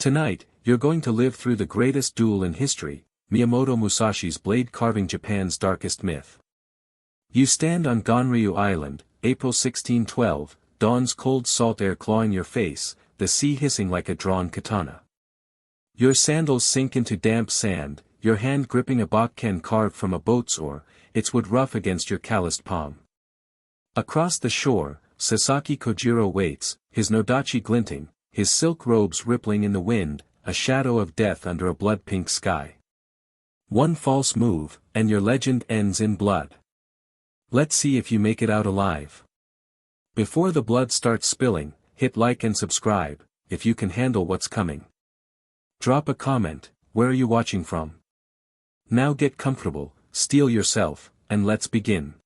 Tonight, you're going to live through the greatest duel in history, Miyamoto Musashi's blade carving Japan's darkest myth. You stand on Ganryu Island, April 1612, dawn's cold salt air clawing your face, the sea hissing like a drawn katana. Your sandals sink into damp sand, your hand gripping a Bokken carved from a boat's oar, its wood rough against your calloused palm. Across the shore, Sasaki Kojiro waits, his Nodachi glinting, his silk robes rippling in the wind, a shadow of death under a blood-pink sky. One false move, and your legend ends in blood. Let's see if you make it out alive. Before the blood starts spilling, hit like and subscribe, if you can handle what's coming. Drop a comment, where are you watching from? Now get comfortable, steel yourself, and let's begin.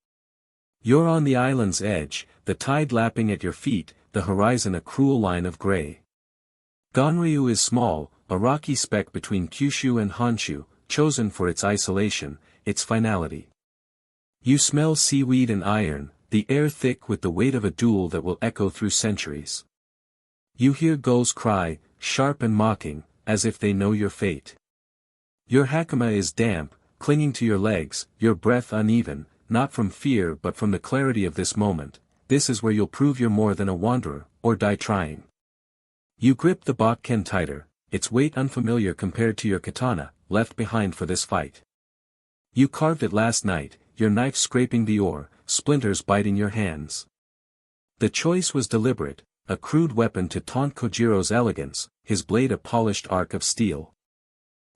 You're on the island's edge, the tide lapping at your feet, the horizon a cruel line of gray. Ganryu is small, a rocky speck between Kyushu and Honshu, chosen for its isolation, its finality. You smell seaweed and iron, the air thick with the weight of a duel that will echo through centuries. You hear gulls cry, sharp and mocking, as if they know your fate. Your hakama is damp, clinging to your legs, your breath uneven, not from fear but from the clarity of this moment. This is where you'll prove you're more than a wanderer, or die trying. You grip the Bokken tighter, its weight unfamiliar compared to your katana, left behind for this fight. You carved it last night, your knife scraping the oar, splinters biting your hands. The choice was deliberate, a crude weapon to taunt Kojiro's elegance, his blade a polished arc of steel.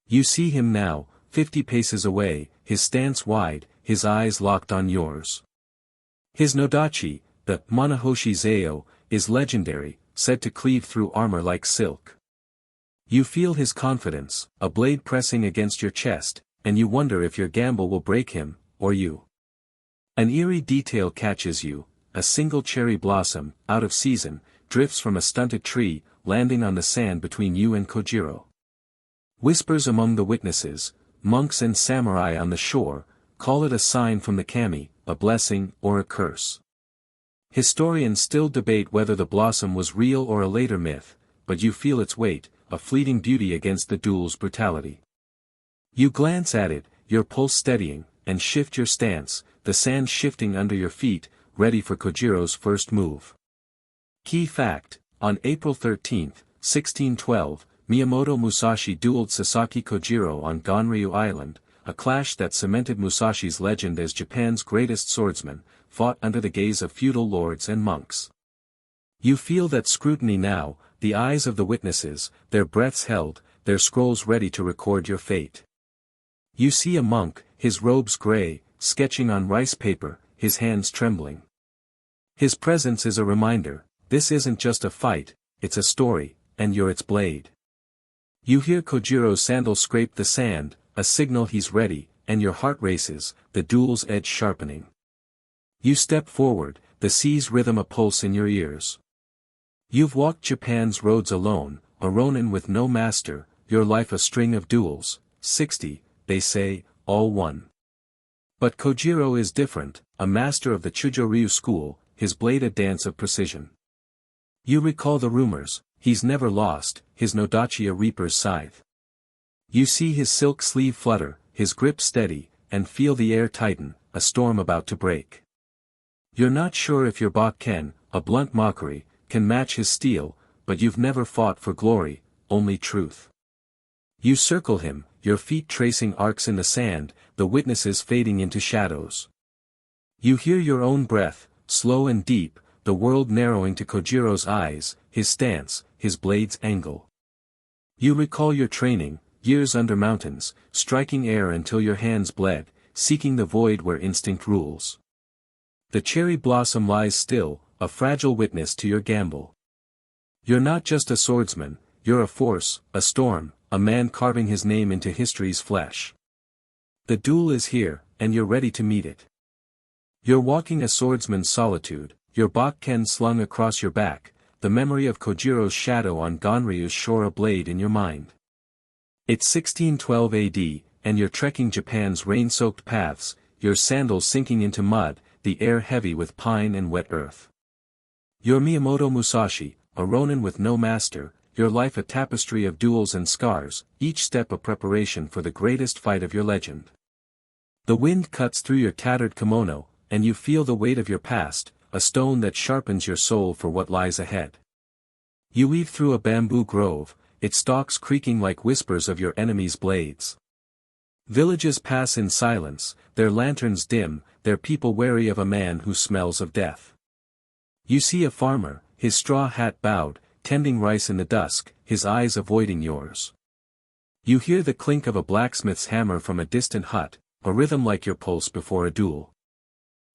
You see him now, 50 paces away, his stance wide, his eyes locked on yours. His Nodachi, the Manahoshi Zayo, is legendary, said to cleave through armor like silk. You feel his confidence, a blade pressing against your chest, and you wonder if your gamble will break him, or you. An eerie detail catches you, a single cherry blossom, out of season, drifts from a stunted tree, landing on the sand between you and Kojiro. Whispers among the witnesses, monks and samurai on the shore, call it a sign from the kami, a blessing or a curse. Historians still debate whether the blossom was real or a later myth, but you feel its weight, a fleeting beauty against the duel's brutality. You glance at it, your pulse steadying, and shift your stance, the sand shifting under your feet, ready for Kojiro's first move. Key fact, on April 13, 1612, Miyamoto Musashi dueled Sasaki Kojiro on Ganryu Island, a clash that cemented Musashi's legend as Japan's greatest swordsman, fought under the gaze of feudal lords and monks. You feel that scrutiny now, the eyes of the witnesses, their breaths held, their scrolls ready to record your fate. You see a monk, his robes gray, sketching on rice paper, his hands trembling. His presence is a reminder, this isn't just a fight, it's a story, and you're its blade. You hear Kojiro's sandal scrape the sand, a signal he's ready, and your heart races, the duel's edge sharpening. You step forward, the sea's rhythm a pulse in your ears. You've walked Japan's roads alone, a Ronin with no master, your life a string of duels, 60, they say, all won. But Kojiro is different, a master of the Chujo-ryu school, his blade a dance of precision. You recall the rumors, he's never lost, his Nodachi a reaper's scythe. You see his silk sleeve flutter, his grip steady, and feel the air tighten, a storm about to break. You're not sure if your Bokken, a blunt mockery, can match his steel, but you've never fought for glory, only truth. You circle him, your feet tracing arcs in the sand, the witnesses fading into shadows. You hear your own breath, slow and deep, the world narrowing to Kojiro's eyes, his stance, his blade's angle. You recall your training, years under mountains, striking air until your hands bled, seeking the void where instinct rules. The cherry blossom lies still, a fragile witness to your gamble. You're not just a swordsman, you're a force, a storm, a man carving his name into history's flesh. The duel is here, and you're ready to meet it. You're walking a swordsman's solitude, your Bokken slung across your back, the memory of Kojiro's shadow on Ganryu's shore a blade in your mind. It's 1612 AD, and you're trekking Japan's rain-soaked paths, your sandals sinking into mud, the air heavy with pine and wet earth. You're Miyamoto Musashi, a Ronin with no master, your life a tapestry of duels and scars, each step a preparation for the greatest fight of your legend. The wind cuts through your tattered kimono, and you feel the weight of your past, a stone that sharpens your soul for what lies ahead. You weave through a bamboo grove, its stalks creaking like whispers of your enemy's blades. Villages pass in silence, their lanterns dim, their people wary of a man who smells of death. You see a farmer, his straw hat bowed, tending rice in the dusk, his eyes avoiding yours. You hear the clink of a blacksmith's hammer from a distant hut, a rhythm like your pulse before a duel.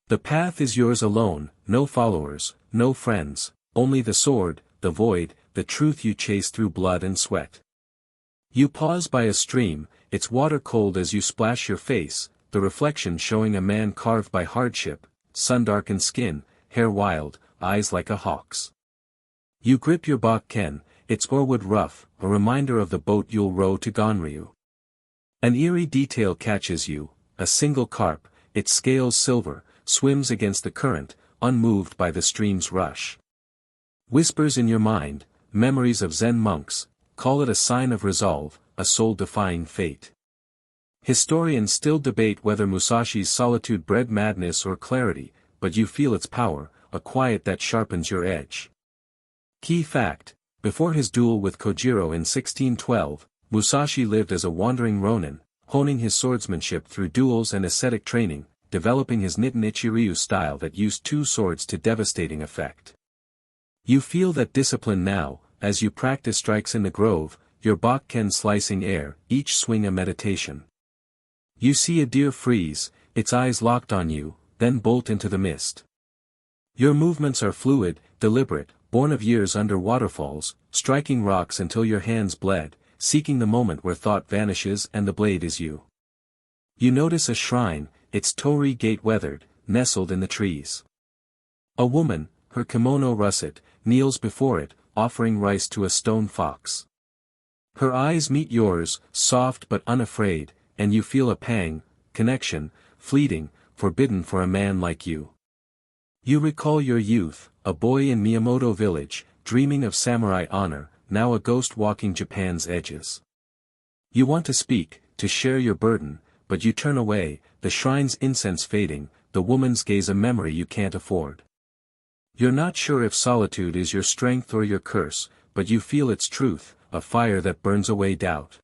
The path is yours alone, no followers, no friends, only the sword, the void, the truth you chase through blood and sweat. You pause by a stream, its water cold as you splash your face, the reflection showing a man carved by hardship, sun-darkened skin, hair wild, eyes like a hawk's. You grip your Bokken, its oarwood rough, a reminder of the boat you'll row to Ganryu. An eerie detail catches you, a single carp, its scales silver, swims against the current, unmoved by the stream's rush. Whispers in your mind, memories of Zen monks, call it a sign of resolve, a soul-defying fate. Historians still debate whether Musashi's solitude bred madness or clarity, but you feel its power, a quiet that sharpens your edge. Key fact: before his duel with Kojiro in 1612, Musashi lived as a wandering Ronin, honing his swordsmanship through duels and ascetic training, developing his Nitin Ichi-ryu style that used two swords to devastating effect. You feel that discipline now, as you practice strikes in the grove, your Bokken slicing air, each swing a meditation. You see a deer freeze, its eyes locked on you, then bolt into the mist. Your movements are fluid, deliberate, born of years under waterfalls, striking rocks until your hands bled, seeking the moment where thought vanishes and the blade is you. You notice a shrine, its torii gate weathered, nestled in the trees. A woman, her kimono russet, kneels before it, offering rice to a stone fox. Her eyes meet yours, soft but unafraid, and you feel a pang, connection, fleeting, forbidden for a man like you. You recall your youth, a boy in Miyamoto village, dreaming of samurai honor, now a ghost walking Japan's edges. You want to speak, to share your burden, but you turn away, the shrine's incense fading, the woman's gaze a memory you can't afford. You're not sure if solitude is your strength or your curse, but you feel its truth, a fire that burns away doubt.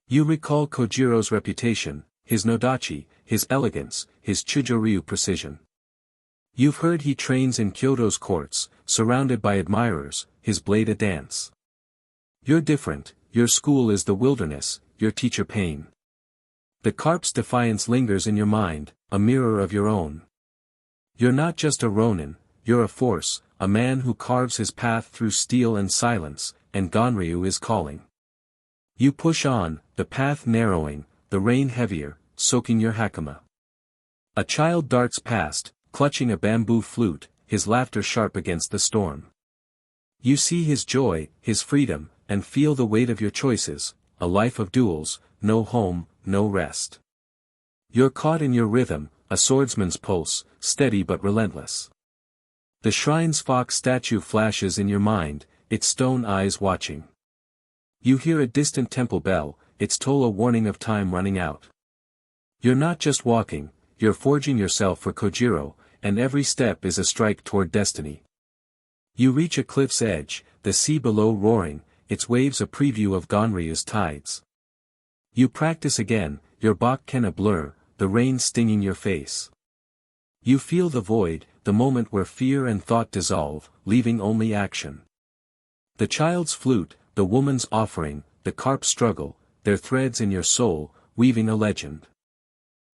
You recall Kojiro's reputation, his Nodachi, his elegance, his Chujo-ryu precision. You've heard he trains in Kyoto's courts, surrounded by admirers, his blade a dance. You're different, your school is the wilderness, your teacher pain. The carp's defiance lingers in your mind, a mirror of your own. You're not just a Ronin, you're a force, a man who carves his path through steel and silence, and Ganryu is calling. You push on, the path narrowing, the rain heavier, soaking your hakama. A child darts past, clutching a bamboo flute, his laughter sharp against the storm. You see his joy, his freedom, and feel the weight of your choices, a life of duels, no home, no rest. You're caught in your rhythm, a swordsman's pulse, steady but relentless. The shrine's fox statue flashes in your mind, its stone eyes watching. You hear a distant temple bell, its toll a warning of time running out. You're not just walking, you're forging yourself for Kojiro, and every step is a strike toward destiny. You reach a cliff's edge, the sea below roaring, its waves a preview of Ganryu's tides. You practice again, your Bokken a blur, the rain stinging your face. You feel the void, the moment where fear and thought dissolve, leaving only action. The child's flute, the woman's offering, the carp's struggle, their threads in your soul, weaving a legend.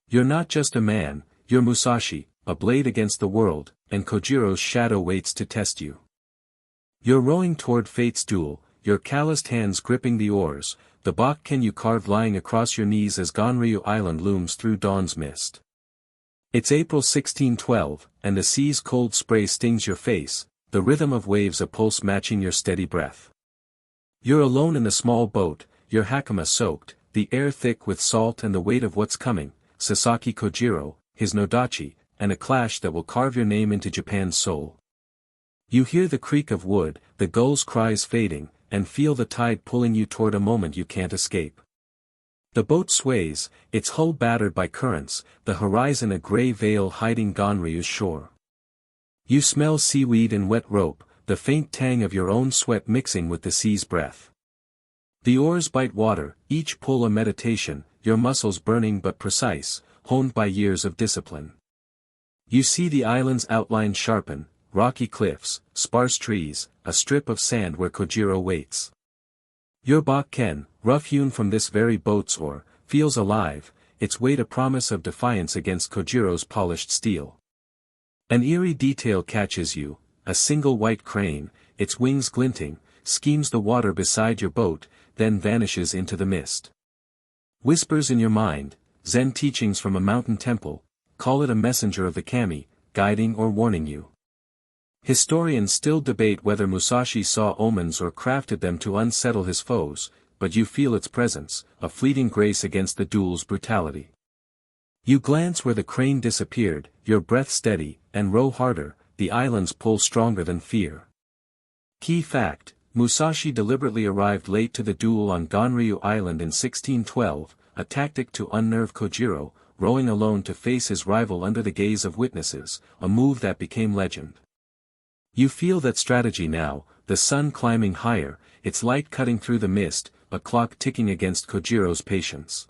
You're not just a man, you're Musashi, a blade against the world, and Kojiro's shadow waits to test you. You're rowing toward fate's duel, your calloused hands gripping the oars, the Bokken you carved lying across your knees as Ganryu Island looms through dawn's mist. It's April 1612, and the sea's cold spray stings your face, the rhythm of waves a pulse matching your steady breath. You're alone in the small boat, your hakama soaked, the air thick with salt and the weight of what's coming, Sasaki Kojiro, his Nodachi, and a clash that will carve your name into Japan's soul. You hear the creak of wood, the gull's cries fading, and feel the tide pulling you toward a moment you can't escape. The boat sways, its hull battered by currents, the horizon a gray veil hiding Ganryu's shore. You smell seaweed and wet rope, the faint tang of your own sweat mixing with the sea's breath. The oars bite water, each pull a meditation, your muscles burning but precise, honed by years of discipline. You see the island's outline sharpen, rocky cliffs, sparse trees, a strip of sand where Kojiro waits. Your Bokken, rough-hewn from this very boat's oar, feels alive, its weight a promise of defiance against Kojiro's polished steel. An eerie detail catches you, a single white crane, its wings glinting, schemes the water beside your boat, then vanishes into the mist. Whispers in your mind, Zen teachings from a mountain temple, call it a messenger of the kami, guiding or warning you. Historians still debate whether Musashi saw omens or crafted them to unsettle his foes, but you feel its presence, a fleeting grace against the duel's brutality. You glance where the crane disappeared, your breath steady, and row harder, the island's pull stronger than fear. Key fact, Musashi deliberately arrived late to the duel on Ganryu Island in 1612, a tactic to unnerve Kojiro, rowing alone to face his rival under the gaze of witnesses, a move that became legend. You feel that strategy now, the sun climbing higher, its light cutting through the mist, a clock ticking against Kojiro's patience.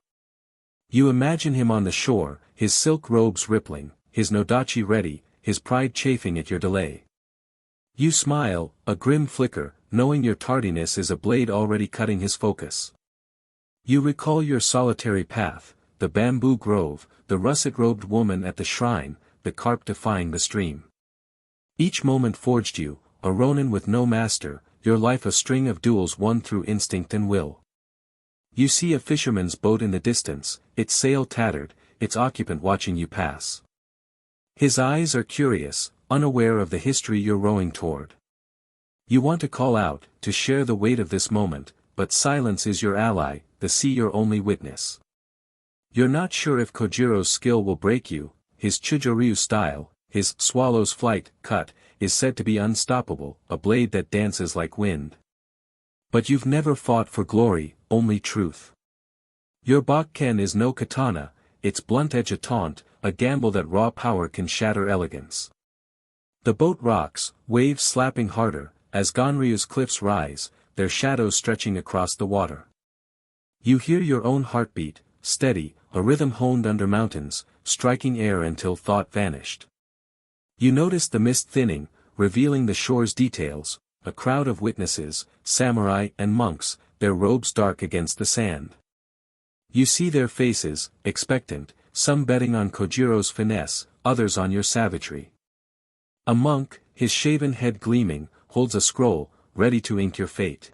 You imagine him on the shore, his silk robes rippling, his Nodachi ready, his pride chafing at your delay. You smile, a grim flicker, knowing your tardiness is a blade already cutting his focus. You recall your solitary path, the bamboo grove, the russet-robed woman at the shrine, the carp defying the stream. Each moment forged you, a Ronin with no master, your life a string of duels won through instinct and will. You see a fisherman's boat in the distance, its sail tattered, its occupant watching you pass. His eyes are curious, unaware of the history you're rowing toward. You want to call out, to share the weight of this moment, but silence is your ally, the sea your only witness. You're not sure if Kojiro's skill will break you, his Chujo-ryu style, his swallow's flight, cut, is said to be unstoppable, a blade that dances like wind. But you've never fought for glory, only truth. Your Bokken is no katana, its blunt edge a taunt, a gamble that raw power can shatter elegance. The boat rocks, waves slapping harder, as Ganryu's cliffs rise, their shadows stretching across the water. You hear your own heartbeat, steady, a rhythm honed under mountains, striking air until thought vanished. You notice the mist thinning, revealing the shore's details, a crowd of witnesses, samurai and monks, their robes dark against the sand. You see their faces, expectant, some betting on Kojiro's finesse, others on your savagery. A monk, his shaven head gleaming, holds a scroll, ready to ink your fate.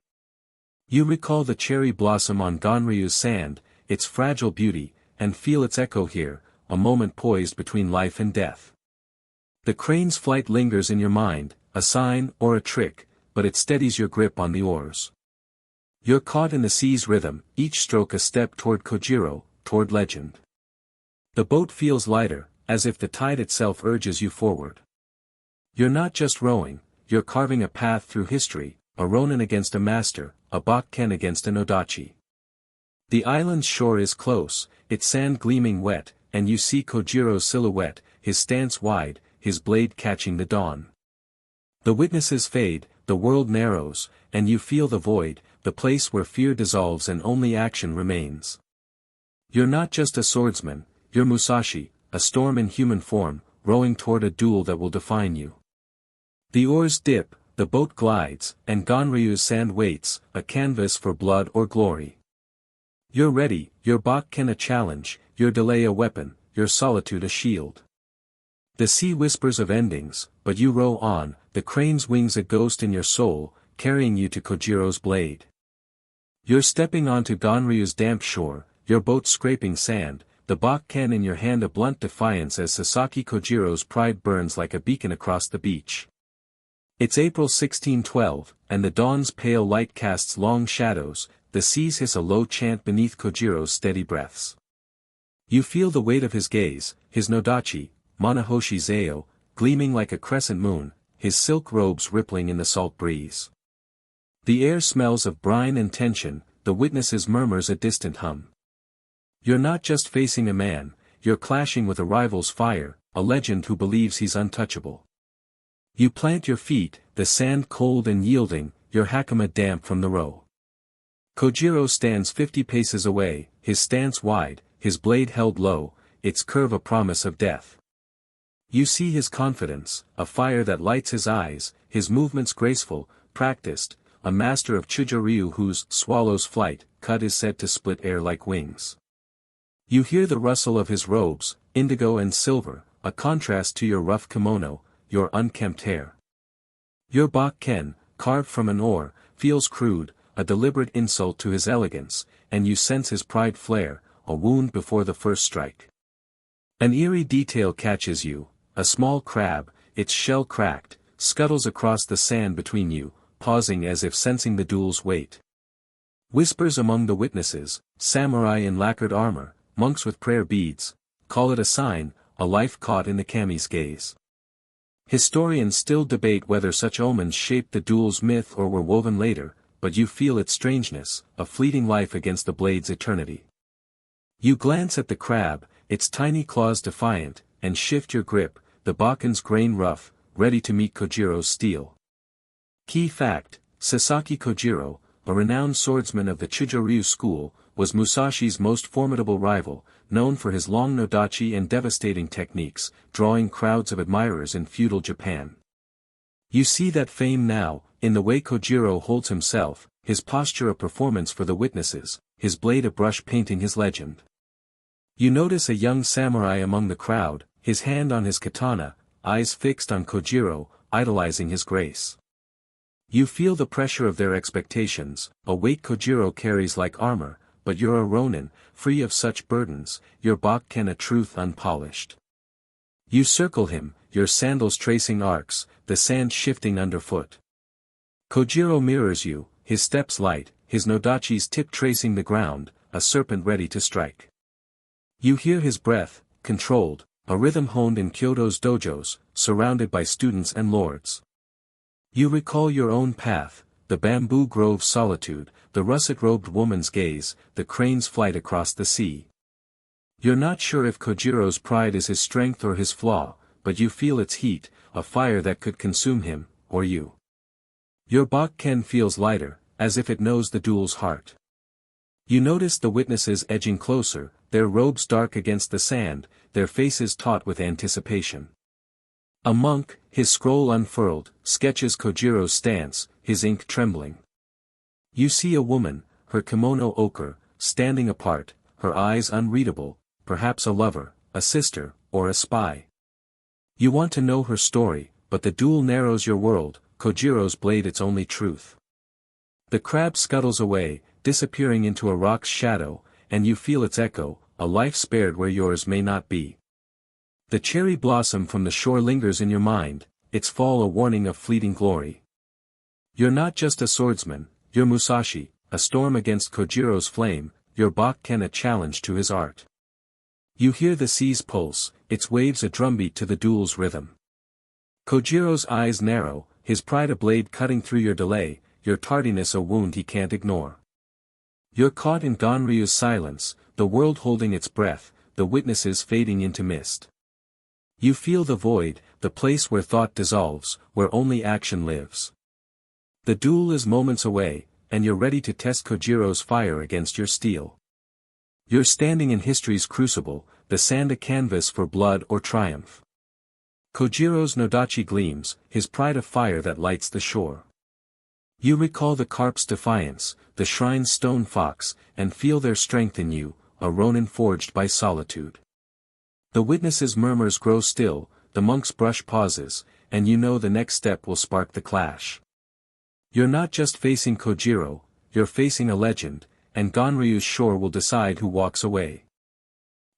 You recall the cherry blossom on Ganryu's sand, its fragile beauty, and feel its echo here, a moment poised between life and death. The crane's flight lingers in your mind, a sign or a trick, but it steadies your grip on the oars. You're caught in the sea's rhythm, each stroke a step toward Kojiro, toward legend. The boat feels lighter, as if the tide itself urges you forward. You're not just rowing, you're carving a path through history, a Ronin against a master, a Bokken against a Nodachi. The island's shore is close, its sand gleaming wet, and you see Kojiro's silhouette, his stance wide, his blade catching the dawn. The witnesses fade, the world narrows, and you feel the void, the place where fear dissolves and only action remains. You're not just a swordsman, you're Musashi, a storm in human form, rowing toward a duel that will define you. The oars dip, the boat glides, and Ganryu's sand waits, a canvas for blood or glory. You're ready, your Bokken a challenge, your delay a weapon, your solitude a shield. The sea whispers of endings, but you row on, the crane's wings a ghost in your soul, carrying you to Kojiro's blade. You're stepping onto Ganryu's damp shore, your boat scraping sand, the Bokken in your hand a blunt defiance as Sasaki Kojiro's pride burns like a beacon across the beach. It's April 1612, and the dawn's pale light casts long shadows, the seas hiss a low chant beneath Kojiro's steady breaths. You feel the weight of his gaze, his Nodachi, Manahoshi Zayo, gleaming like a crescent moon, his silk robes rippling in the salt breeze. The air smells of brine and tension, the witnesses murmurs a distant hum. You're not just facing a man, you're clashing with a rival's fire, a legend who believes he's untouchable. You plant your feet, the sand cold and yielding, your hakama damp from the row. Kojiro stands 50 paces away, his stance wide, his blade held low, its curve a promise of death. You see his confidence, a fire that lights his eyes, his movements graceful, practiced, a master of Chujo-ryu whose swallow's flight cut is said to split air like wings. You hear the rustle of his robes, indigo and silver, a contrast to your rough kimono, your unkempt hair. Your Bokken, carved from an oar, feels crude, a deliberate insult to his elegance, and you sense his pride flare, a wound before the first strike. An eerie detail catches you, a small crab, its shell cracked, scuttles across the sand between you, pausing as if sensing the duel's weight. Whispers among the witnesses, samurai in lacquered armor, monks with prayer beads, call it a sign, a life caught in the kami's gaze. Historians still debate whether such omens shaped the duel's myth or were woven later, but you feel its strangeness, a fleeting life against the blade's eternity. You glance at the crab, its tiny claws defiant, and shift your grip, the Bokken's grain rough, ready to meet Kojiro's steel. Key fact, Sasaki Kojiro, a renowned swordsman of the Chujo-ryu school, was Musashi's most formidable rival, known for his long Nodachi and devastating techniques, drawing crowds of admirers in feudal Japan. You see that fame now, in the way Kojiro holds himself, his posture a performance for the witnesses, his blade a brush painting his legend. You notice a young samurai among the crowd, his hand on his katana, eyes fixed on Kojiro, idolizing his grace. You feel the pressure of their expectations, a weight Kojiro carries like armor, but you're a Ronin, free of such burdens, your Bokken a truth unpolished. You circle him, your sandals tracing arcs, the sand shifting underfoot. Kojiro mirrors you, his steps light, his Nodachi's tip tracing the ground, a serpent ready to strike. You hear his breath, controlled, a rhythm honed in Kyoto's dojos, surrounded by students and lords. You recall your own path, the bamboo grove's solitude, the russet-robed woman's gaze, the crane's flight across the sea. You're not sure if Kojiro's pride is his strength or his flaw, but you feel its heat, a fire that could consume him, or you. Your Bokken feels lighter, as if it knows the duel's heart. You notice the witnesses edging closer, their robes dark against the sand, their faces taut with anticipation. A monk, his scroll unfurled, sketches Kojiro's stance, his ink trembling. You see a woman, her kimono ochre, standing apart, her eyes unreadable, perhaps a lover, a sister, or a spy. You want to know her story, but the duel narrows your world, Kojiro's blade its only truth. The crab scuttles away, disappearing into a rock's shadow, and you feel its echo, a life spared where yours may not be. The cherry blossom from the shore lingers in your mind, its fall a warning of fleeting glory. You're not just a swordsman, you're Musashi, a storm against Kojiro's flame, your Bokken a challenge to his art. You hear the sea's pulse, its waves a drumbeat to the duel's rhythm. Kojiro's eyes narrow, his pride a blade cutting through your delay, your tardiness a wound he can't ignore. You're caught in Ganryu's silence, the world holding its breath, the witnesses fading into mist. You feel the void, the place where thought dissolves, where only action lives. The duel is moments away, and you're ready to test Kojiro's fire against your steel. You're standing in history's crucible, the sand a canvas for blood or triumph. Kojiro's Nodachi gleams, his pride a fire that lights the shore. You recall the carp's defiance, the shrine's stone fox, and feel their strength in you, a Ronin forged by solitude. The witnesses' murmurs grow still, the monk's brush pauses, and you know the next step will spark the clash. You're not just facing Kojiro, you're facing a legend, and Ganryu's shore will decide who walks away.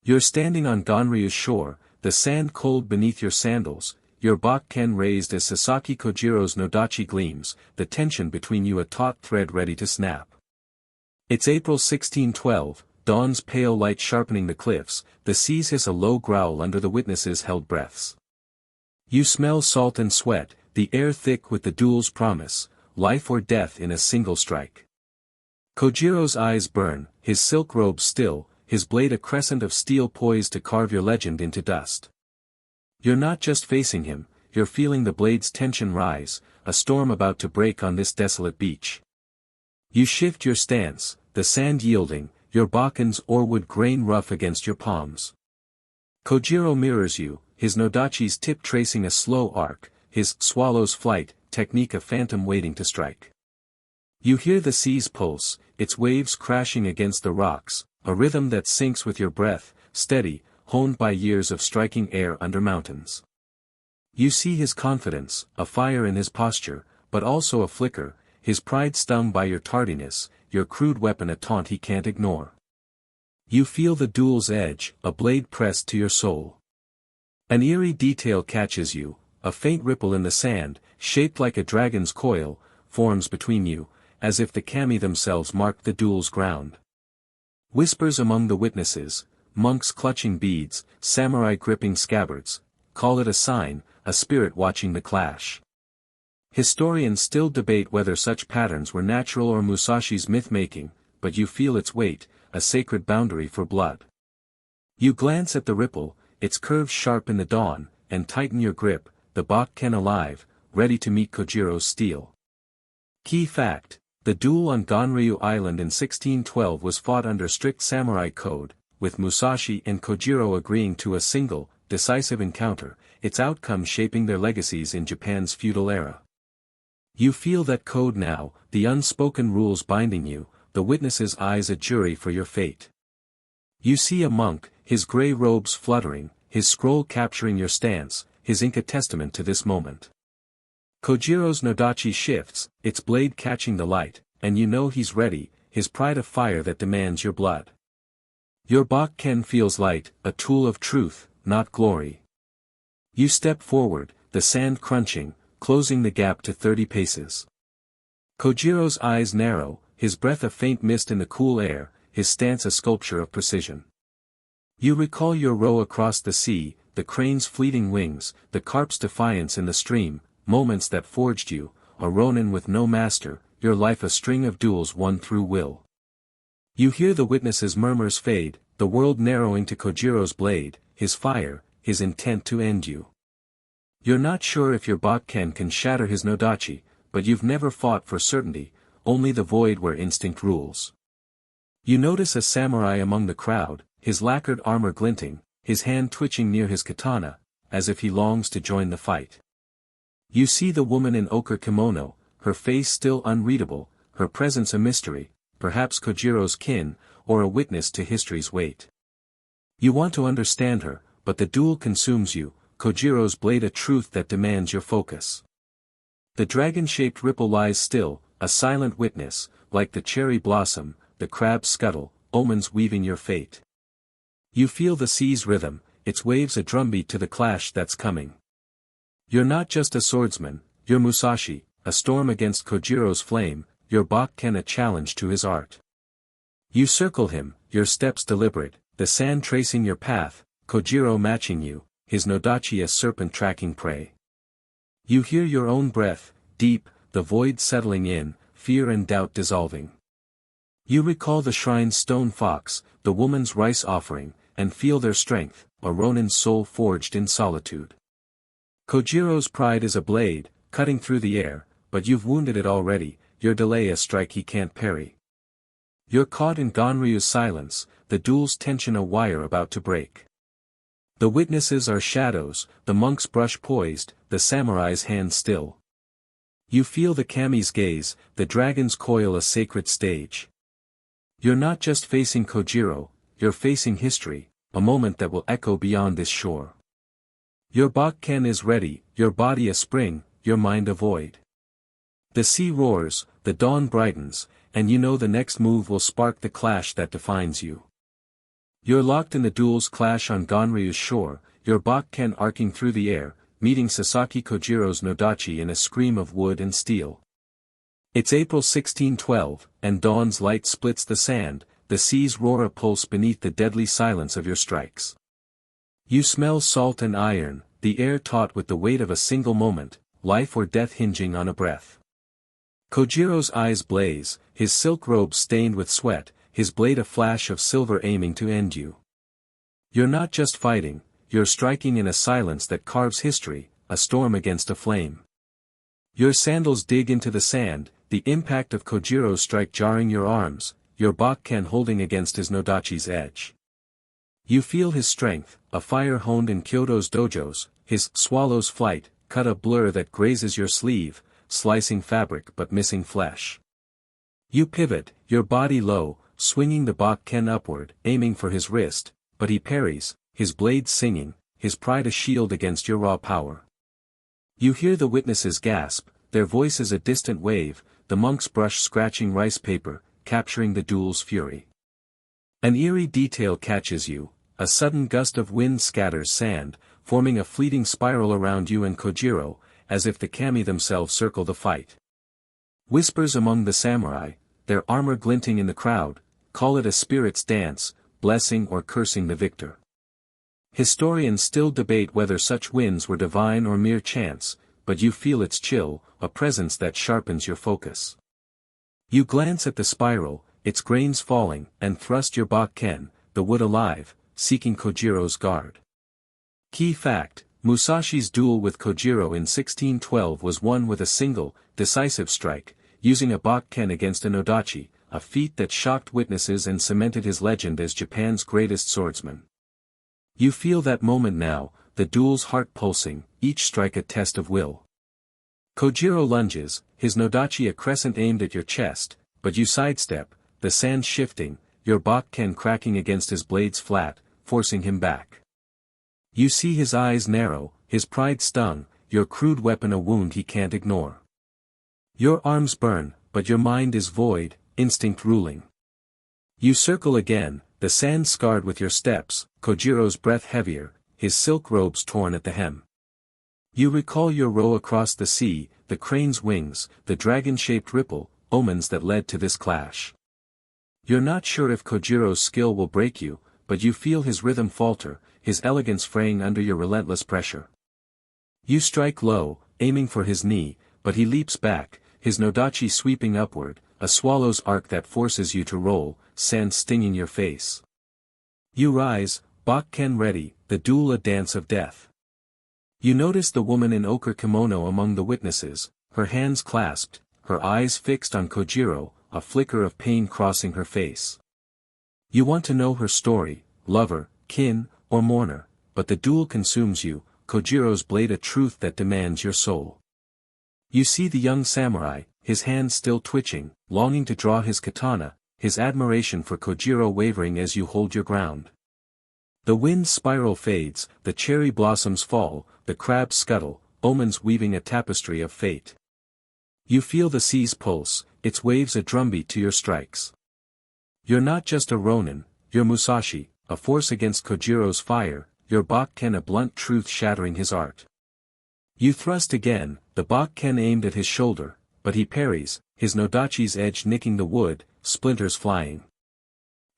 You're standing on Ganryu's shore, the sand cold beneath your sandals, your Bokken raised as Sasaki Kojiro's Nodachi gleams, the tension between you a taut thread ready to snap. It's April 1612, dawn's pale light sharpening the cliffs, the seas hiss a low growl under the witnesses' held breaths. You smell salt and sweat, the air thick with the duel's promise, life or death in a single strike. Kojiro's eyes burn, his silk robe still, his blade a crescent of steel poised to carve your legend into dust. You're not just facing him, you're feeling the blade's tension rise, a storm about to break on this desolate beach. You shift your stance, the sand yielding, your Bokken's oarwood grain rough against your palms. Kojiro mirrors you, his Nodachi's tip tracing a slow arc, his swallow's flight technique a phantom waiting to strike. You hear the sea's pulse, its waves crashing against the rocks, a rhythm that syncs with your breath, steady, honed by years of striking air under mountains. You see his confidence, a fire in his posture, but also a flicker, his pride stung by your tardiness, your crude weapon a taunt he can't ignore. You feel the duel's edge, a blade pressed to your soul. An eerie detail catches you, a faint ripple in the sand, shaped like a dragon's coil, forms between you, as if the kami themselves marked the duel's ground. Whispers among the witnesses, monks clutching beads, samurai gripping scabbards, call it a sign, a spirit watching the clash. Historians still debate whether such patterns were natural or Musashi's myth-making, but you feel its weight, a sacred boundary for blood. You glance at the ripple, its curves sharp in the dawn, and tighten your grip, the Bokken alive, ready to meet Kojiro's steel. Key fact: the duel on Ganryu Island in 1612 was fought under strict samurai code, with Musashi and Kojiro agreeing to a single, decisive encounter, its outcome shaping their legacies in Japan's feudal era. You feel that code now, the unspoken rules binding you, the witnesses' eyes a jury for your fate. You see a monk, his grey robes fluttering, his scroll capturing your stance, his ink a testament to this moment. Kojiro's Nodachi shifts, its blade catching the light, and you know he's ready, his pride a fire that demands your blood. Your Bokken feels light, a tool of truth, not glory. You step forward, the sand crunching, closing the gap to 30 paces. Kojiro's eyes narrow, his breath a faint mist in the cool air, his stance a sculpture of precision. You recall your row across the sea, the crane's fleeting wings, the carp's defiance in the stream, moments that forged you, a Ronin with no master, your life a string of duels won through will. You hear the witnesses' murmurs fade, the world narrowing to Kojiro's blade, his fire, his intent to end you. You're not sure if your Bokken can shatter his Nodachi, but you've never fought for certainty, only the void where instinct rules. You notice a samurai among the crowd, his lacquered armor glinting, his hand twitching near his katana, as if he longs to join the fight. You see the woman in ochre kimono, her face still unreadable, her presence a mystery, perhaps Kojiro's kin, or a witness to history's weight. You want to understand her, but the duel consumes you, Kojiro's blade a truth that demands your focus. The dragon-shaped ripple lies still, a silent witness, like the cherry blossom, the crab's scuttle, omens weaving your fate. You feel the sea's rhythm, its waves a drumbeat to the clash that's coming. You're not just a swordsman, you're Musashi, a storm against Kojiro's flame, your Bokken a challenge to his art. You circle him, your steps deliberate, the sand tracing your path, Kojiro matching you, his Nodachi a serpent tracking prey. You hear your own breath, deep, the void settling in, fear and doubt dissolving. You recall the shrine's stone fox, the woman's rice offering, and feel their strength, a Ronin's soul forged in solitude. Kojiro's pride is a blade, cutting through the air, but you've wounded it already, your delay a strike he can't parry. You're caught in Ganryu's silence, the duel's tension a wire about to break. The witnesses are shadows, the monk's brush poised, the samurai's hand still. You feel the kami's gaze, the dragon's coil a sacred stage. You're not just facing Kojiro, you're facing history, a moment that will echo beyond this shore. Your Bokken is ready, your body a spring, your mind a void. The sea roars, the dawn brightens, and you know the next move will spark the clash that defines you. You're locked in the duel's clash on Ganryu's shore, your Bokken arcing through the air, meeting Sasaki Kojiro's Nodachi in a scream of wood and steel. It's April 1612, and dawn's light splits the sand, the sea's roar a pulse beneath the deadly silence of your strikes. You smell salt and iron, the air taut with the weight of a single moment, life or death hinging on a breath. Kojiro's eyes blaze, his silk robe stained with sweat, his blade a flash of silver aiming to end you. You're not just fighting, you're striking in a silence that carves history, a storm against a flame. Your sandals dig into the sand, the impact of Kojiro's strike jarring your arms, your Bokken holding against his Nodachi's edge. You feel his strength, a fire honed in Kyoto's dojos, his swallow's flight, cut a blur that grazes your sleeve, slicing fabric but missing flesh. You pivot, your body low, swinging the Bokken upward, aiming for his wrist, but he parries, his blade singing, his pride a shield against your raw power. You hear the witnesses gasp, their voices a distant wave, the monk's brush scratching rice paper, capturing the duel's fury. An eerie detail catches you, a sudden gust of wind scatters sand, forming a fleeting spiral around you and Kojiro, as if the kami themselves circle the fight. Whispers among the samurai, their armor glinting in the crowd, call it a spirit's dance, blessing or cursing the victor. Historians still debate whether such winds were divine or mere chance, but you feel its chill, a presence that sharpens your focus. You glance at the spiral, its grains falling, and thrust your Bokken, the wood alive, seeking Kojiro's guard. Key fact: Musashi's duel with Kojiro in 1612 was won with a single, decisive strike, using a Bokken against a Nodachi, a feat that shocked witnesses and cemented his legend as Japan's greatest swordsman. You feel that moment now, the duel's heart pulsing, each strike a test of will. Kojiro lunges, his Nodachi a crescent aimed at your chest, but you sidestep, the sand shifting, your Bokken cracking against his blade's flat, forcing him back. You see his eyes narrow, his pride stung, your crude weapon a wound he can't ignore. Your arms burn, but your mind is void, instinct ruling. You circle again, the sand scarred with your steps, Kojiro's breath heavier, his silk robes torn at the hem. You recall your row across the sea, the crane's wings, the dragon-shaped ripple, omens that led to this clash. You're not sure if Kojiro's skill will break you, but you feel his rhythm falter, his elegance fraying under your relentless pressure. You strike low, aiming for his knee, but he leaps back, his Nodachi sweeping upward, a swallow's arc that forces you to roll, sand stinging your face. You rise, Bokken ready, the duel a dance of death. You notice the woman in ochre kimono among the witnesses, her hands clasped, her eyes fixed on Kojiro, a flicker of pain crossing her face. You want to know her story, lover, kin, or mourner, but the duel consumes you, Kojiro's blade a truth that demands your soul. You see the young samurai, his hands still twitching, longing to draw his katana, his admiration for Kojiro wavering as you hold your ground. The wind's spiral fades, the cherry blossoms fall, the crabs scuttle, omens weaving a tapestry of fate. You feel the sea's pulse, its waves a drumbeat to your strikes. You're not just a Ronin, you're Musashi, a force against Kojiro's fire, your Bokken a blunt truth shattering his art. You thrust again, the Bokken aimed at his shoulder, but he parries, his Nodachi's edge nicking the wood, splinters flying.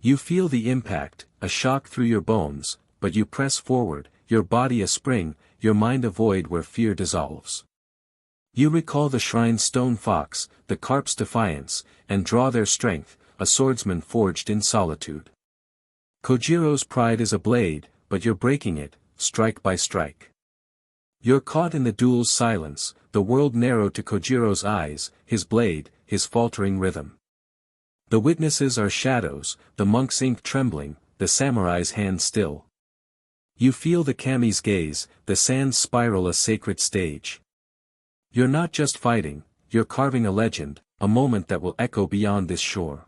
You feel the impact, a shock through your bones, but you press forward, your body a spring, your mind a void where fear dissolves. You recall the shrine's stone fox, the carp's defiance, and draw their strength, a swordsman forged in solitude. Kojiro's pride is a blade, but you're breaking it, strike by strike. You're caught in the duel's silence, the world narrowed to Kojiro's eyes, his blade, his faltering rhythm. The witnesses are shadows, the monk's ink trembling, the samurai's hand still. You feel the kami's gaze, the sand's spiral a sacred stage. You're not just fighting, you're carving a legend, a moment that will echo beyond this shore.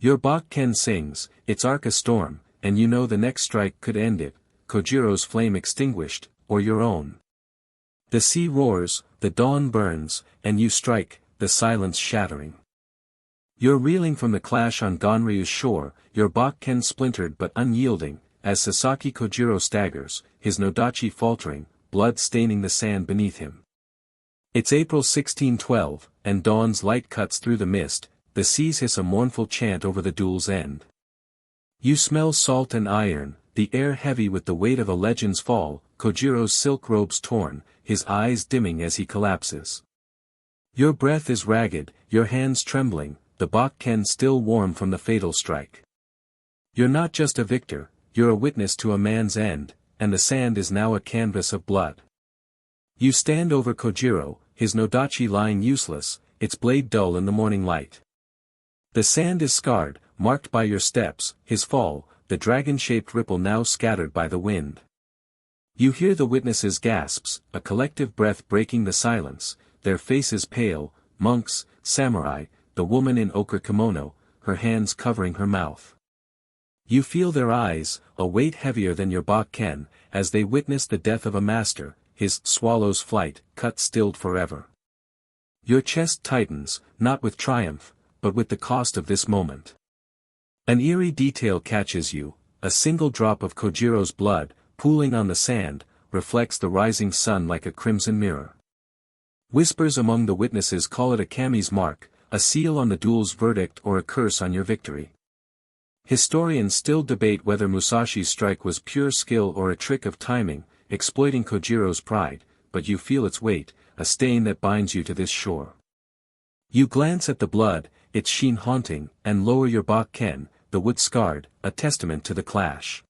Your Bokken sings, its arc a storm, and you know the next strike could end it, Kojiro's flame extinguished, or your own. The sea roars, the dawn burns, and you strike, the silence shattering. You're reeling from the clash on Ganryu's shore, your Bokken splintered but unyielding, as Sasaki Kojiro staggers, his Nodachi faltering, blood staining the sand beneath him. It's April 1612, and dawn's light cuts through the mist, the seas hiss a mournful chant over the duel's end. You smell salt and iron, the air heavy with the weight of a legend's fall, Kojiro's silk robes torn, his eyes dimming as he collapses. Your breath is ragged, your hands trembling, the Bokken still warm from the fatal strike. You're not just a victor, you're a witness to a man's end, and the sand is now a canvas of blood. You stand over Kojiro, his Nodachi lying useless, its blade dull in the morning light. The sand is scarred, marked by your steps, his fall, the dragon-shaped ripple now scattered by the wind. You hear the witnesses' gasps, a collective breath breaking the silence, their faces pale, monks, samurai, the woman in ochre kimono, her hands covering her mouth. You feel their eyes, a weight heavier than your Bokken, as they witness the death of a master, his swallow's flight, cut stilled forever. Your chest tightens, not with triumph, but with the cost of this moment. An eerie detail catches you, a single drop of Kojiro's blood, pooling on the sand, reflects the rising sun like a crimson mirror. Whispers among the witnesses call it a kami's mark, a seal on the duel's verdict or a curse on your victory. Historians still debate whether Musashi's strike was pure skill or a trick of timing, exploiting Kojiro's pride, but you feel its weight, a stain that binds you to this shore. You glance at the blood, its sheen haunting, and lower your Bokken, the wood scarred, a testament to the clash.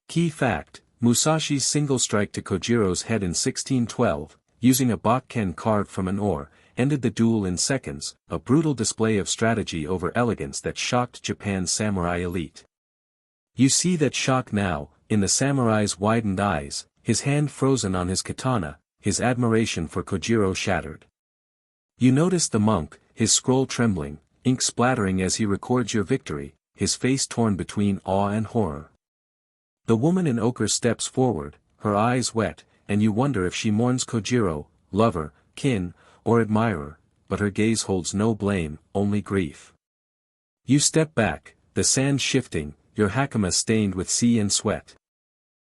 Key fact, Musashi's single strike to Kojiro's head in 1612, using a Bokken carved from an oar, ended the duel in seconds, a brutal display of strategy over elegance that shocked Japan's samurai elite. You see that shock now, in the samurai's widened eyes, his hand frozen on his katana, his admiration for Kojiro shattered. You notice the monk, his scroll trembling, ink splattering as he records your victory, his face torn between awe and horror. The woman in ochre steps forward, her eyes wet, and you wonder if she mourns Kojiro, lover, kin, or admirer, but her gaze holds no blame, only grief. You step back, the sand shifting, your hakama stained with sea and sweat.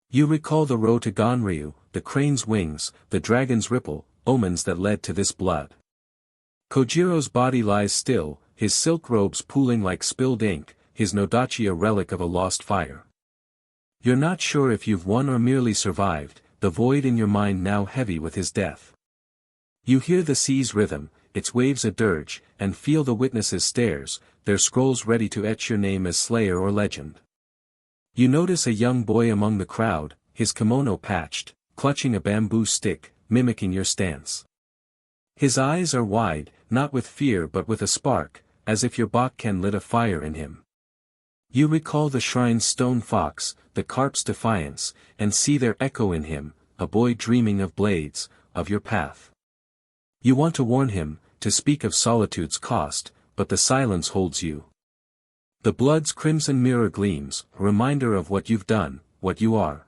You recall the row to Ganryu, the crane's wings, the dragon's ripple, omens that led to this blood. Kojiro's body lies still, his silk robes pooling like spilled ink, his Nodachi a relic of a lost fire. You're not sure if you've won or merely survived, the void in your mind now heavy with his death. You hear the sea's rhythm, its waves a dirge, and feel the witnesses' stares, their scrolls ready to etch your name as slayer or legend. You notice a young boy among the crowd, his kimono patched, clutching a bamboo stick, mimicking your stance. His eyes are wide, not with fear but with a spark, as if your Bokken lit a fire in him. You recall the shrine's stone fox, the carp's defiance, and see their echo in him, a boy dreaming of blades, of your path. You want to warn him, to speak of solitude's cost, but the silence holds you. The blood's crimson mirror gleams, a reminder of what you've done, what you are.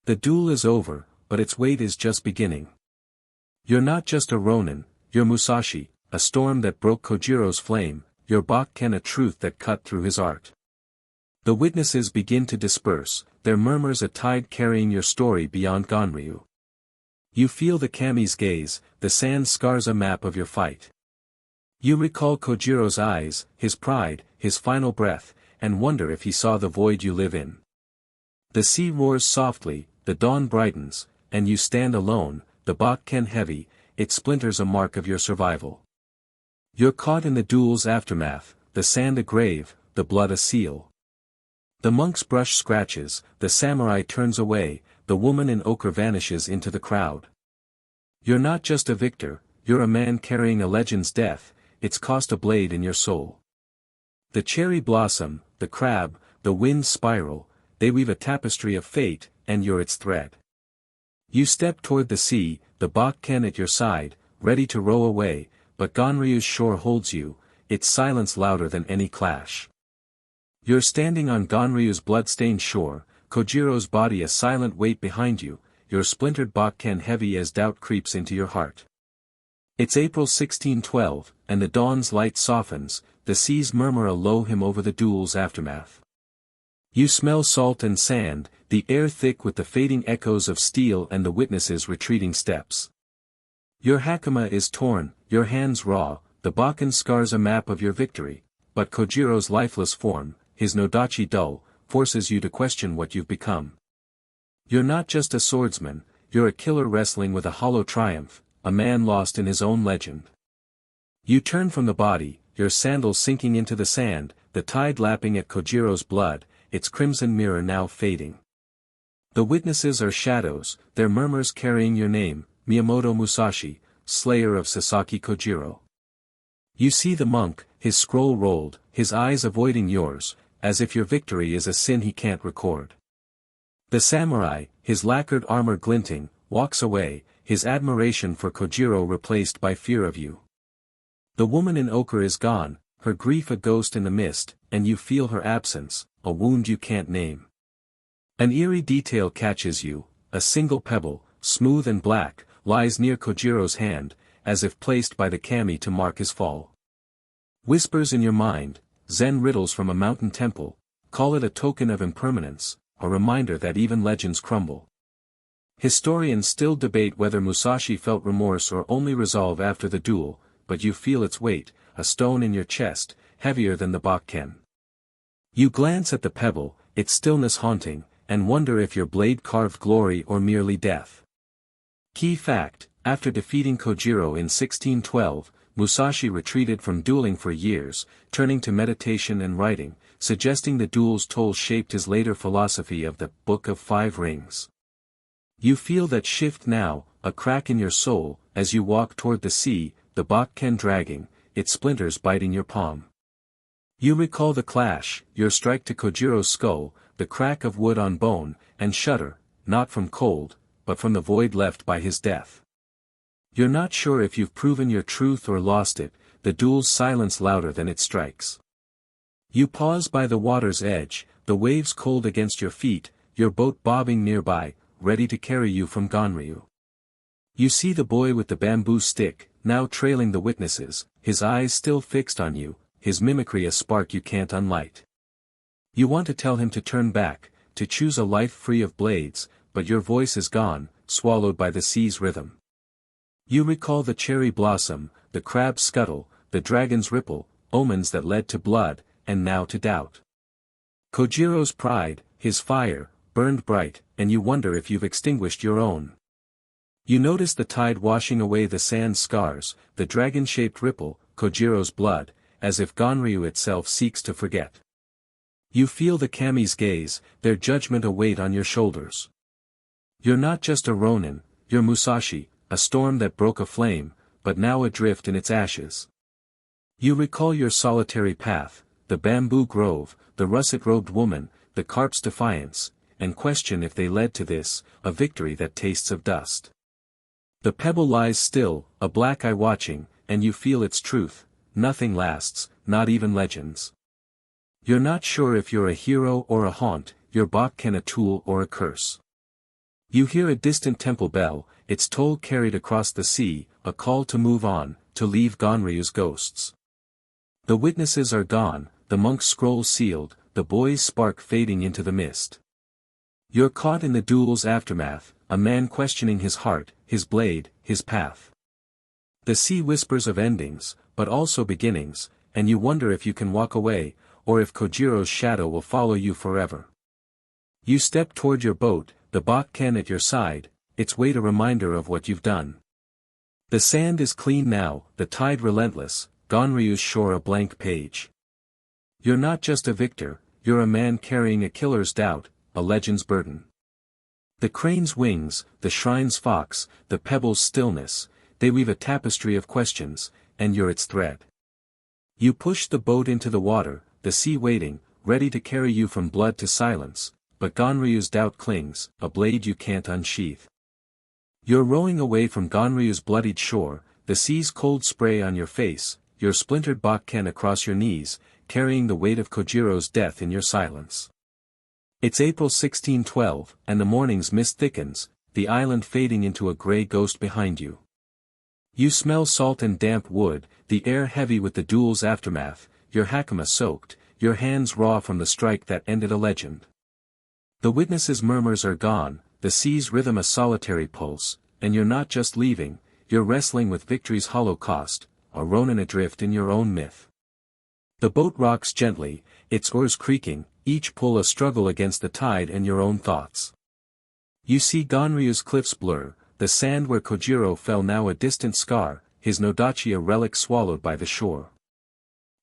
The duel is over, but its wait is just beginning. You're not just a Ronin, you're Musashi, a storm that broke Kojiro's flame, your Bokken a truth that cut through his art. The witnesses begin to disperse, their murmurs a tide carrying your story beyond Ganryu. You feel the kami's gaze, the sand scars a map of your fight. You recall Kojiro's eyes, his pride, his final breath, and wonder if he saw the void you live in. The sea roars softly, the dawn brightens, and you stand alone, the Bokken heavy, its splinters a mark of your survival. You're caught in the duel's aftermath, the sand a grave, the blood a seal. The monk's brush scratches, the samurai turns away, the woman in ochre vanishes into the crowd. You're not just a victor, you're a man carrying a legend's death, its cost a blade in your soul. The cherry blossom, the crab, the wind's spiral, they weave a tapestry of fate, and you're its thread. You step toward the sea, the Bokken at your side, ready to row away, but Ganryu's shore holds you, its silence louder than any clash. You're standing on Ganryu's blood-stained shore, Kojiro's body a silent weight behind you, your splintered Bokken heavy as doubt creeps into your heart. It's April 1612, and the dawn's light softens, the seas murmur a low hymn over the duel's aftermath. You smell salt and sand, the air thick with the fading echoes of steel and the witnesses' retreating steps. Your hakama is torn, your hands raw, the Bokken scars a map of your victory, but Kojiro's lifeless form, his Nodachi dull, forces you to question what you've become. You're not just a swordsman, you're a killer wrestling with a hollow triumph, a man lost in his own legend. You turn from the body, your sandals sinking into the sand, the tide lapping at Kojiro's blood, its crimson mirror now fading. The witnesses are shadows, their murmurs carrying your name, Miyamoto Musashi, slayer of Sasaki Kojiro. You see the monk, his scroll rolled, his eyes avoiding yours, as if your victory is a sin he can't record. The samurai, his lacquered armor glinting, walks away, his admiration for Kojiro replaced by fear of you. The woman in ochre is gone, her grief a ghost in the mist, and you feel her absence, a wound you can't name. An eerie detail catches you, a single pebble, smooth and black, lies near Kojiro's hand, as if placed by the kami to mark his fall. Whispers in your mind, Zen riddles from a mountain temple, call it a token of impermanence, a reminder that even legends crumble. Historians still debate whether Musashi felt remorse or only resolve after the duel, but you feel its weight, a stone in your chest, heavier than the Bokken. You glance at the pebble, its stillness haunting, and wonder if your blade carved glory or merely death. Key fact, after defeating Kojiro in 1612, Musashi retreated from dueling for years, turning to meditation and writing, suggesting the duel's toll shaped his later philosophy of the Book of Five Rings. You feel that shift now, a crack in your soul, as you walk toward the sea, the Bokken dragging, its splinters biting your palm. You recall the clash, your strike to Kojiro's skull, the crack of wood on bone, and shudder, not from cold, but from the void left by his death. You're not sure if you've proven your truth or lost it, the duel's silence louder than its strikes. You pause by the water's edge, the waves cold against your feet, your boat bobbing nearby, ready to carry you from Ganryu. You see the boy with the bamboo stick, now trailing the witnesses, his eyes still fixed on you, his mimicry a spark you can't unlight. You want to tell him to turn back, to choose a life free of blades, but your voice is gone, swallowed by the sea's rhythm. You recall the cherry blossom, the crab's scuttle, the dragon's ripple, omens that led to blood, and now to doubt. Kojiro's pride, his fire, burned bright, and you wonder if you've extinguished your own. You notice the tide washing away the sand scars, the dragon-shaped ripple, Kojiro's blood, as if Ganryu itself seeks to forget. You feel the kami's gaze, their judgment a weight on your shoulders. You're not just a Ronin, you're Musashi, a storm that broke a flame, but now adrift in its ashes. You recall your solitary path, the bamboo grove, the russet-robed woman, the carp's defiance, and question if they led to this, a victory that tastes of dust. The pebble lies still, a black eye watching, and you feel its truth, nothing lasts, not even legends. You're not sure if you're a hero or a haunt, your Bokken a tool or a curse. You hear a distant temple bell, its toll carried across the sea, a call to move on, to leave Ganryu's ghosts. The witnesses are gone, the monk's scroll sealed, the boy's spark fading into the mist. You're caught in the duel's aftermath, a man questioning his heart, his blade, his path. The sea whispers of endings, but also beginnings, and you wonder if you can walk away, or if Kojiro's shadow will follow you forever. You step toward your boat, the Bokken at your side, its weight a reminder of what you've done. The sand is clean now, the tide relentless, Ganryu's shore a blank page. You're not just a victor, you're a man carrying a killer's doubt, a legend's burden. The crane's wings, the shrine's fox, the pebble's stillness, they weave a tapestry of questions, and you're its thread. You push the boat into the water, the sea waiting, ready to carry you from blood to silence, but Ganryu's doubt clings, a blade you can't unsheath. You're rowing away from Ganryu's bloodied shore, the sea's cold spray on your face, your splintered Bokken across your knees, carrying the weight of Kojiro's death in your silence. It's April 1612, and the morning's mist thickens, the island fading into a grey ghost behind you. You smell salt and damp wood, the air heavy with the duel's aftermath, your hakama soaked, your hands raw from the strike that ended a legend. The witnesses' murmurs are gone, the sea's rhythm a solitary pulse, and you're not just leaving, you're wrestling with victory's hollow cost, a Ronin adrift in your own myth. The boat rocks gently, its oars creaking, each pull a struggle against the tide and your own thoughts. You see Ganryu's cliffs blur, the sand where Kojiro fell now a distant scar, his Nodachi a relic swallowed by the shore.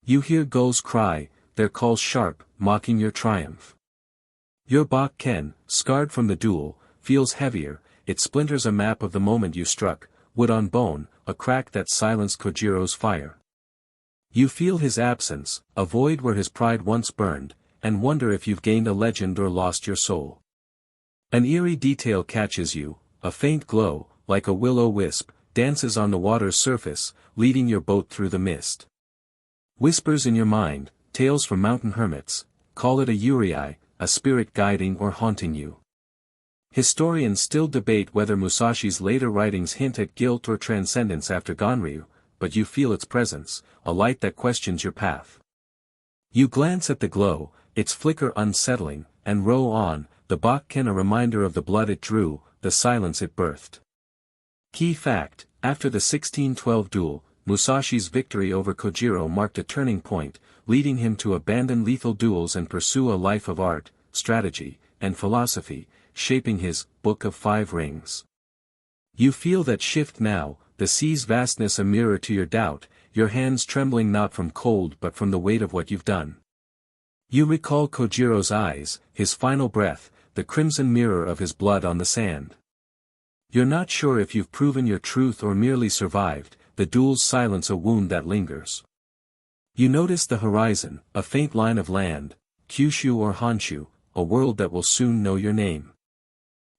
You hear gulls cry, their calls sharp, mocking your triumph. Your Bokken, scarred from the duel, feels heavier, it splinters a map of the moment you struck, wood on bone, a crack that silenced Kojiro's fire. You feel his absence, a void where his pride once burned, and wonder if you've gained a legend or lost your soul. An eerie detail catches you, a faint glow, like a will-o'-wisp, dances on the water's surface, leading your boat through the mist. Whispers in your mind, tales from mountain hermits, call it a Ichi-ryu, a spirit guiding or haunting you. Historians still debate whether Musashi's later writings hint at guilt or transcendence after Ganryu, but you feel its presence, a light that questions your path. You glance at the glow, its flicker unsettling, and row on, the Bokken a reminder of the blood it drew, the silence it birthed. Key fact, after the 1612 duel, Musashi's victory over Kojiro marked a turning point, leading him to abandon lethal duels and pursue a life of art, strategy, and philosophy, shaping his Book of Five Rings. You feel that shift now, the sea's vastness a mirror to your doubt, your hands trembling not from cold but from the weight of what you've done. You recall Kojiro's eyes, his final breath, the crimson mirror of his blood on the sand. You're not sure if you've proven your truth or merely survived, the duel's silence a wound that lingers. You notice the horizon, a faint line of land, Kyushu or Honshu, a world that will soon know your name.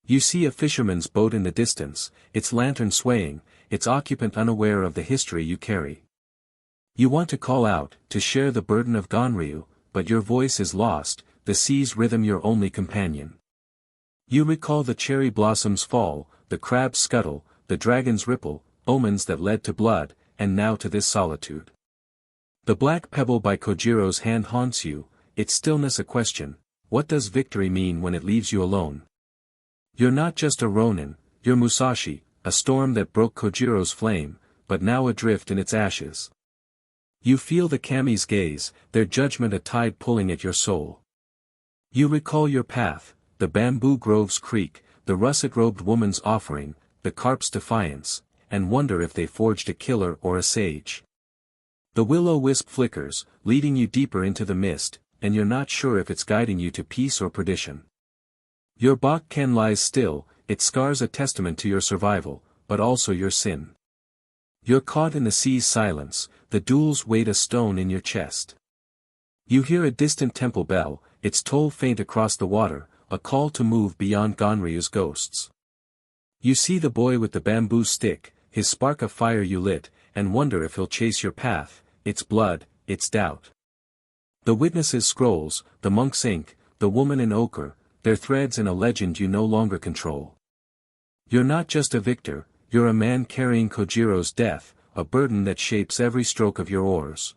You see a fisherman's boat in the distance, its lantern swaying, its occupant unaware of the history you carry. You want to call out, to share the burden of Ganryu, but your voice is lost, the sea's rhythm your only companion. You recall the cherry blossom's fall, the crab's scuttle, the dragon's ripple, omens that led to blood, and now to this solitude. The black pebble by Kojiro's hand haunts you, its stillness a question, what does victory mean when it leaves you alone? You're not just a Ronin, you're Musashi, a storm that broke Kojiro's flame, but now adrift in its ashes. You feel the kami's gaze, their judgment a tide pulling at your soul. You recall your path, the bamboo grove's creak, the russet-robed woman's offering, the carp's defiance, and wonder if they forged a killer or a sage. The will-o'-wisp flickers, leading you deeper into the mist, and you're not sure if it's guiding you to peace or perdition. Your Bokken lies still, its scars a testament to your survival, but also your sin. You're caught in the sea's silence, the duel's weight a stone in your chest. You hear a distant temple bell, its toll faint across the water, a call to move beyond Ganryu's ghosts. You see the boy with the bamboo stick, his spark of fire you lit, and wonder if he'll chase your path, its blood, its doubt. The witnesses' scrolls, the monk's ink, the woman in ochre, their threads in a legend you no longer control. You're not just a victor, you're a man carrying Kojiro's death, a burden that shapes every stroke of your oars.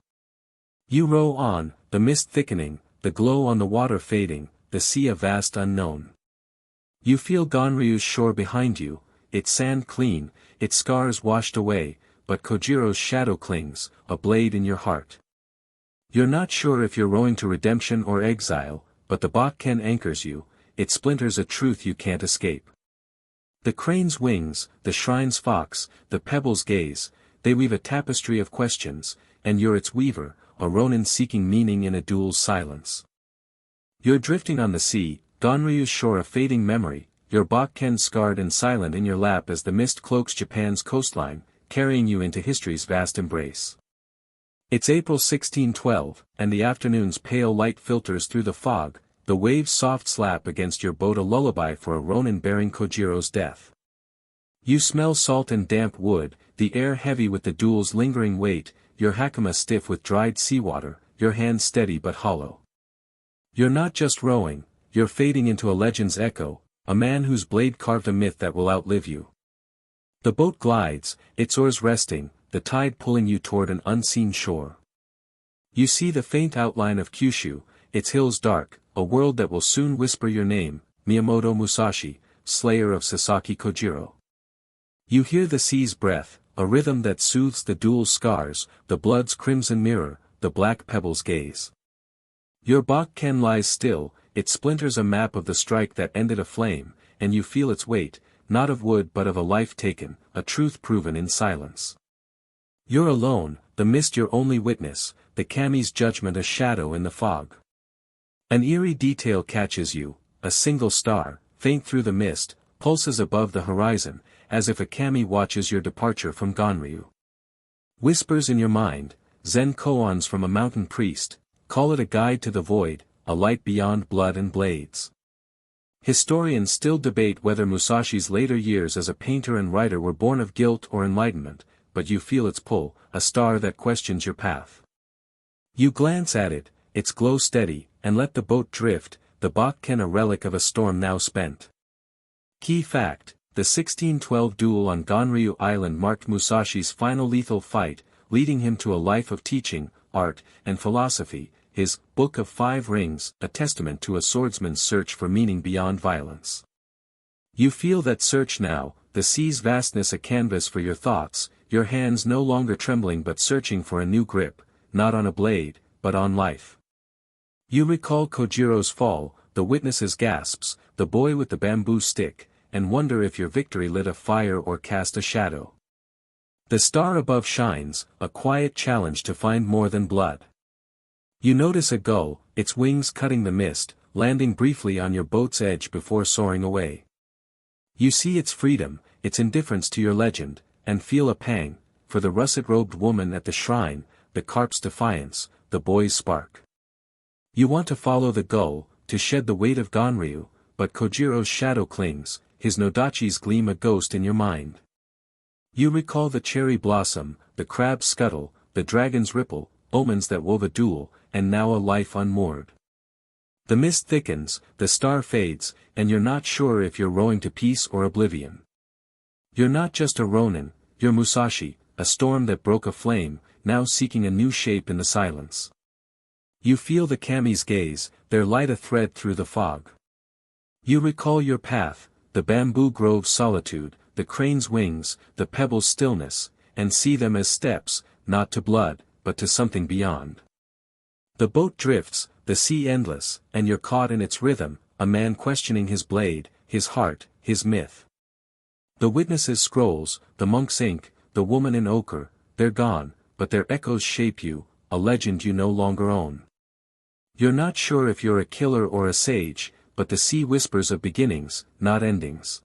You row on, the mist thickening, the glow on the water fading, the sea a vast unknown. You feel Ganryu's shore behind you, its sand clean, its scars washed away, but Kojiro's shadow clings, a blade in your heart. You're not sure if you're rowing to redemption or exile, but the Bokken anchors you, it splinters a truth you can't escape. The crane's wings, the shrine's fox, the pebble's gaze, they weave a tapestry of questions, and you're its weaver, a Ronin seeking meaning in a duel's silence. You're drifting on the sea, Ganryu's shore a fading memory, your Bokken scarred and silent in your lap as the mist cloaks Japan's coastline, carrying you into history's vast embrace. It's April 1612, and the afternoon's pale light filters through the fog, the waves' soft slap against your boat a lullaby for a Ronin bearing Kojiro's death. You smell salt and damp wood, the air heavy with the duel's lingering weight, your hakama stiff with dried seawater, your hands steady but hollow. You're not just rowing, you're fading into a legend's echo, a man whose blade carved a myth that will outlive you. The boat glides, its oars resting, the tide pulling you toward an unseen shore. You see the faint outline of Kyushu, its hills dark, a world that will soon whisper your name, Miyamoto Musashi, slayer of Sasaki Kojiro. You hear the sea's breath, a rhythm that soothes the duel's scars, the blood's crimson mirror, the black pebble's gaze. Your Bokken lies still, it splinters a map of the strike that ended a flame, and you feel its weight, not of wood but of a life taken, a truth proven in silence. You're alone, the mist your only witness, the kami's judgment a shadow in the fog. An eerie detail catches you, a single star, faint through the mist, pulses above the horizon, as if a kami watches your departure from Ganryu. Whispers in your mind, Zen koans from a mountain priest, call it a guide to the void, a light beyond blood and blades. Historians still debate whether Musashi's later years as a painter and writer were born of guilt or enlightenment, but you feel its pull, a star that questions your path. You glance at it, its glow steady, and let the boat drift, the Bokken a relic of a storm now spent. Key fact, the 1612 duel on Ganryu Island marked Musashi's final lethal fight, leading him to a life of teaching, art, and philosophy, his Book of Five Rings, a testament to a swordsman's search for meaning beyond violence. You feel that search now, the sea's vastness a canvas for your thoughts, your hands no longer trembling but searching for a new grip, not on a blade, but on life. You recall Kojiro's fall, the witness's gasps, the boy with the bamboo stick, and wonder if your victory lit a fire or cast a shadow. The star above shines, a quiet challenge to find more than blood. You notice a gull, its wings cutting the mist, landing briefly on your boat's edge before soaring away. You see its freedom, its indifference to your legend, and feel a pang, for the russet-robed woman at the shrine, the carp's defiance, the boy's spark. You want to follow the gull, to shed the weight of Ganryu, but Kojiro's shadow clings, his Nodachi's gleam a ghost in your mind. You recall the cherry blossom, the crab's scuttle, the dragon's ripple, omens that wove a duel, and now a life unmoored. The mist thickens, the star fades, and you're not sure if you're rowing to peace or oblivion. You're not just a Ronin, you're Musashi, a storm that broke a flame, now seeking a new shape in the silence. You feel the kami's gaze, their light a thread through the fog. You recall your path, the bamboo grove's solitude, the crane's wings, the pebble's stillness, and see them as steps, not to blood, but to something beyond. The boat drifts, the sea endless, and you're caught in its rhythm, a man questioning his blade, his heart, his myth. The witnesses' scrolls, the monk's ink, the woman in ochre, they're gone, but their echoes shape you, a legend you no longer own. You're not sure if you're a killer or a sage, but the sea whispers of beginnings, not endings.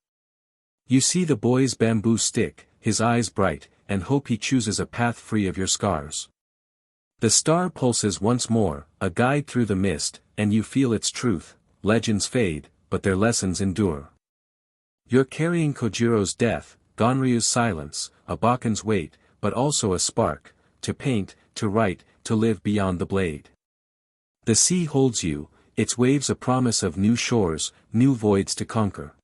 You see the boy's bamboo stick, his eyes bright, and hope he chooses a path free of your scars. The star pulses once more, a guide through the mist, and you feel its truth, legends fade, but their lessons endure. You're carrying Kojiro's death, Ganryu's silence, a Bokken's weight, but also a spark, to paint, to write, to live beyond the blade. The sea holds you, its waves a promise of new shores, new voids to conquer.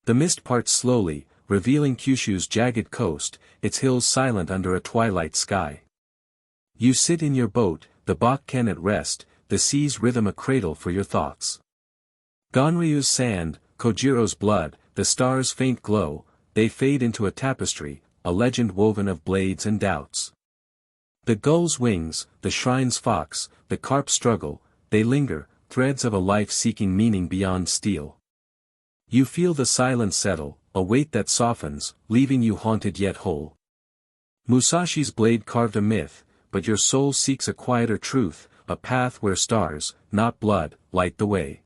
The mist parts slowly, revealing Kyushu's jagged coast, its hills silent under a twilight sky. You sit in your boat, the Bokken at rest, the sea's rhythm a cradle for your thoughts. Ganryu's sand, Kojiro's blood, the stars' faint glow, they fade into a tapestry, a legend woven of blades and doubts. The gull's wings, the shrine's fox, the carp's struggle, they linger, threads of a life seeking meaning beyond steel. You feel the silence settle, a weight that softens, leaving you haunted yet whole. Musashi's blade carved a myth, but your soul seeks a quieter truth, a path where stars, not blood, light the way.